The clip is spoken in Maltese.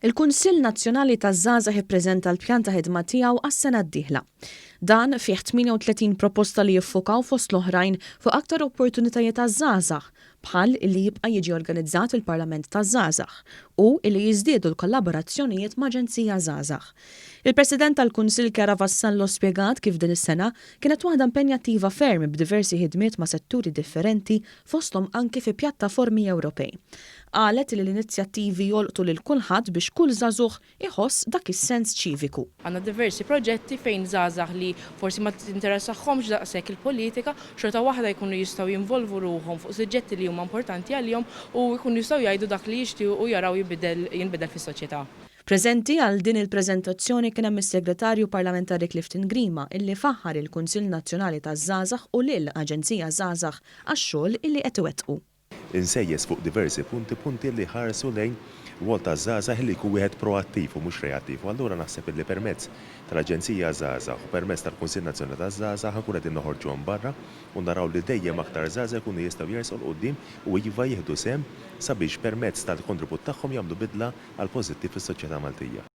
Il-Kunsill Nazzjonali taż-Żgħażagħ ippreżenta l-pjan ta' ħidma tiegħu għas-sena d-dieħla. Dan fih 38 proposta li jiffokaw fost l-oħrajn fuq aktar opportunitajiet taż-żgħażagħ bħal li jibqa' jiġi organizzat il-Parlament taż-Żgħażagħ u li jiżdiedu l-kollaborazzjonijiet ma' Aġenzija Żgħażagħ. Il-President tal-Kunsill Chiara Vassallo spjegat kif din is-sena kienet waħda impenjattiva ferm b'diversi ħidmiet ma' setturi differenti fosthom anke fi pjattaformi Ewropej. Qalet li l-inizjattivi jolqtu lil kulħadd biex kull żagħżugħ iħoss dak is-sens ċiviku. Għandna diversi proġetti fejn żgħażagħ li forsi ma tinteressahomx daqshekk il-politika, xorta waħda jkunu jistgħu jinvolvu ruhom fuq suġġetti li huma importanti għalihom u jkunu jistgħu jgħidu dak li jixtiequ u jaraw jinbidel fis-soċjetà. Preżenti għal din il-preżentazzjoni kien hemm is-Segretarju Parlamentari Clifton Grima illi faħħar il-Kunsill Nazzjonali taż-Żgħażagħ u lil Aġenzija Żgħażagħ għax-xogħol illi qed iwettqu. Insejjes fuq diversi punti li ħarsu lejn rwol taż-żgħażagħ li jkun wieħed proattiv u mhux reattiv. U allura naħseb li permezz tal-Aġenzija Żgħażagħ u permezz tal-Kunsill Nazzjonali taż-Żgħażagħ ħankun qegħdin noħorġuhom barra u naraw li dejjem aktar żgħażagħ jkunu jistgħu jersu l quddiem u iva jieħdu sehem sabiex permezz tal-kontribut tagħhom jagħmlu bidla għal pożittiv fis-soċjetà Maltija.